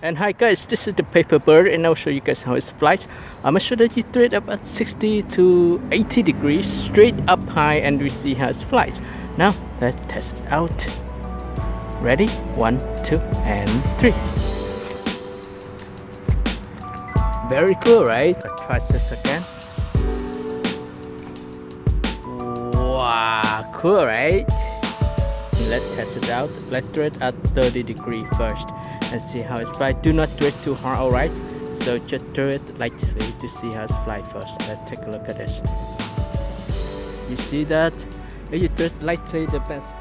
And hi guys, this is the paper bird and I'll show you guys how it flies. I'm gonna show that you throw it up at 60 to 80 degrees straight up high and we see how it flies. Now let's test it out. Ready? 1, 2 and 3. Very cool, right? Let's try this again. Wow, cool, right? Let's test it out. Let's throw it at 30 degrees first and see how it's fly. Do not throw it too hard, alright? So just throw it lightly to see how it's fly first. Let's take a look at this. You see that? If you throw it lightly, the best fly.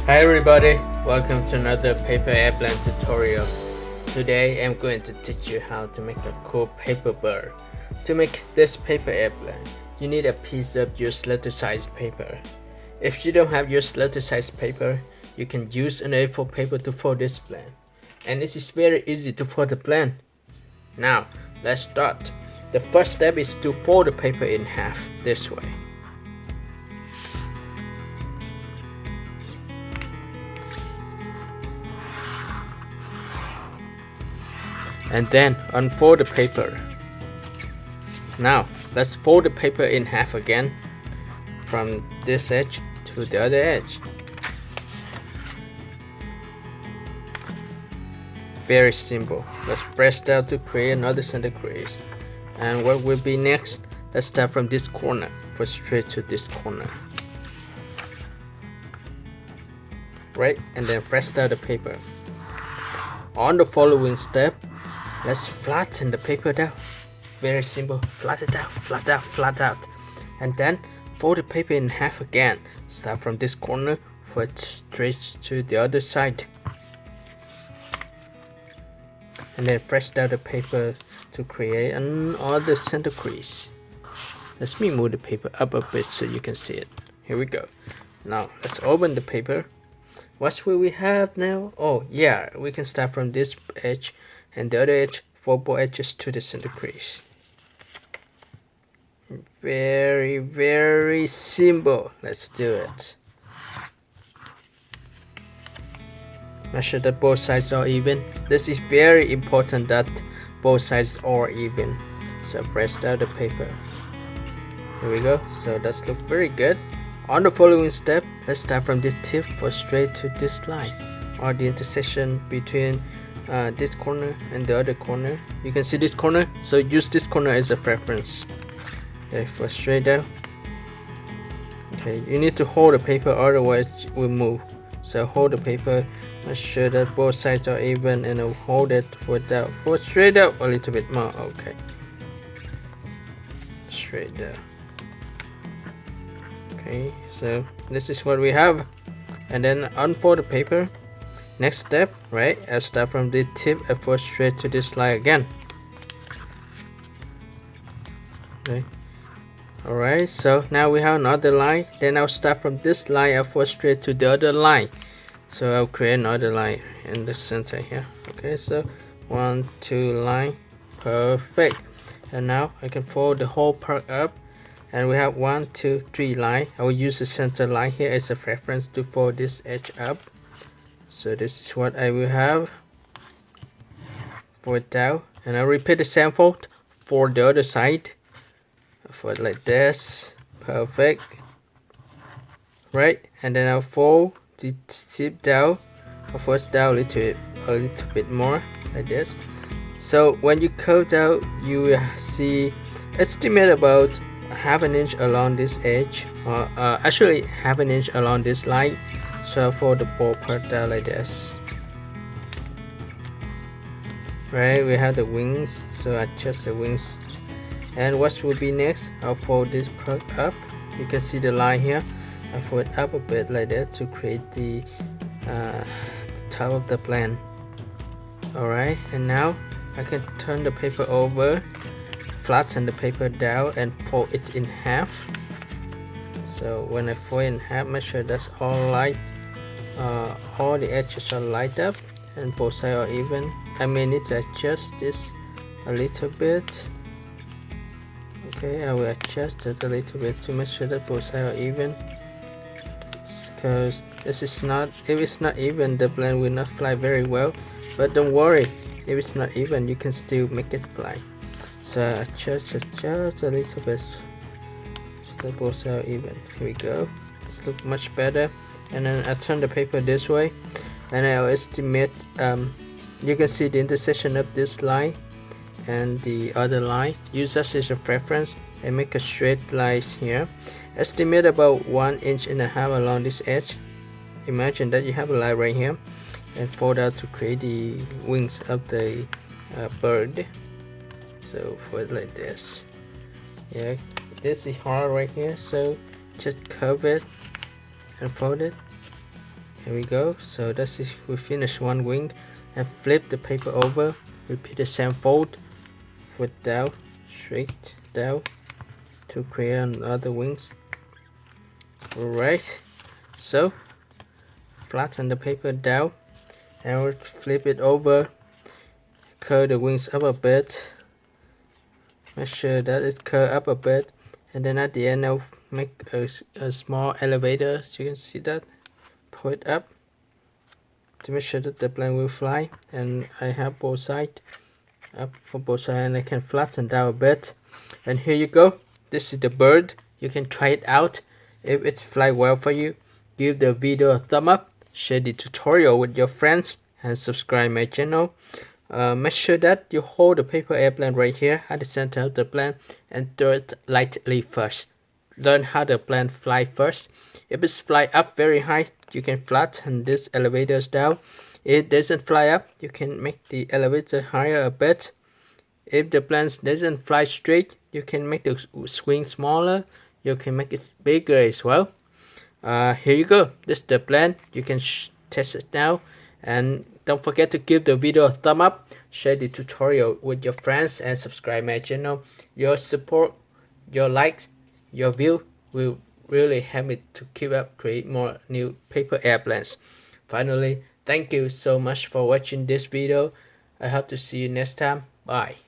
Hi everybody, welcome to another paper airplane tutorial. Today I'm going to teach you how to make a cool paper bird. To make this paper airplane, you need a piece of used letter size paper. If you don't have used letter size paper, you can use an A4 paper to fold this plane. And it is very easy to fold the plane. Now, let's start. The first step is to fold the paper in half this way. And then unfold the paper. Now let's fold the paper in half again from this edge to the other edge. Very simple. Let's press down to create another center crease. And what will be next? Let's start from this corner for straight to this corner. Right, and then press down the paper. On the following step, let's flatten the paper down. Very simple. Flat it out, flat out, flat out. And then fold the paper in half again. Start from this corner, fold straight to the other side. And then press down the paper to create another center crease. Let me move the paper up a bit so you can see it. Here we go. Now let's open the paper. What will we have now? Oh yeah, we can start from this edge and the other edge, fold both edges to the center crease. Very simple. Let's do it. Make sure that both sides are even. This is very important that both sides are even. So press down the paper. Here we go. So that's look very good. On the following step, let's start from this tip for straight to this line, or the intersection between this corner and the other corner. You can see this corner, so use this corner as a reference. Okay, for straight down. Okay, you need to hold the paper, otherwise it will move. So hold the paper, make sure that both sides are even, and hold it for down. For straight down a little bit more. Okay, straight down. Okay, so this is what we have. And then unfold the paper. Next step, right? I'll start from the tip and fold straight to this line again. Okay. Alright, so now we have another line. Then I'll start from this line and fold straight to the other line. So I'll create another line in the center here. Okay, so 1, 2 line. Perfect. And now I can fold the whole part up. And we have 1, 2, 3 line. I will use the center line here as a reference to fold this edge up. So this is what I will have. Fold down, and I'll repeat the same fold for the other side. Fold like this. Perfect. Right, and then I'll fold the tip down. I'll fold down a little bit more like this. So when you curve down, you will see estimate about half an inch along this edge, or actually half an inch along this line. So for the ball part down like this. Right, we have the wings, so adjust the wings. And what will be next? I'll fold this part up. You can see the line here. I fold it up a bit like that to create the top of the plane. Alright, and now I can turn the paper over, flatten the paper down, and fold it in half. So when I fold in half, make sure that's all light, all the edges are light up and both sides are even. I may need to adjust this a little bit. Okay, I will adjust it a little bit to make sure that both sides are even, because this is not, if it's not even, the plane will not fly very well. But don't worry, if it's not even, you can still make it fly. So adjust a little bit so that both sides are even. Here we go. This looks much better. And then I turn the paper this way, and I'll estimate. You can see the intersection of this line and the other line. Use that as a reference and make a straight line here. Estimate about 1.5 inches along this edge. Imagine that you have a line right here, and fold out to create the wings of the bird. So fold like this. Yeah, this is hard right here, so just curve it and fold it. Here we go. So this is, we finish one wing, and flip the paper over. Repeat the same fold, foot down, straight down to create another wings. Alright, so flatten the paper down and we'll flip it over, curl the wings up a bit, make sure that it's curled up a bit, and then at the end I'll make a small elevator, so you can see that, pull it up to make sure that the plane will fly. And I have both sides up for both sides, and I can flatten down a bit. And here you go, this is the bird. You can try it out. If it fly well for you, give the video a thumb up, share the tutorial with your friends, and subscribe my channel. Make sure that you hold the paper airplane right here at the center of the plane and throw it lightly first. Learn how the plane fly first. If it's fly up very high, you can flatten this elevators down. If it doesn't fly up, you can make the elevator higher a bit. If the plane doesn't fly straight, you can make the swing smaller. You can make it bigger as well. Here you go. This is the plane. You can test it now. And don't forget to give the video a thumb up, share the tutorial with your friends, and subscribe my channel. Your support, your likes, your view will really help me to keep up, create more new paper airplanes. Finally, thank you so much for watching this video. I hope to see you next time. Bye.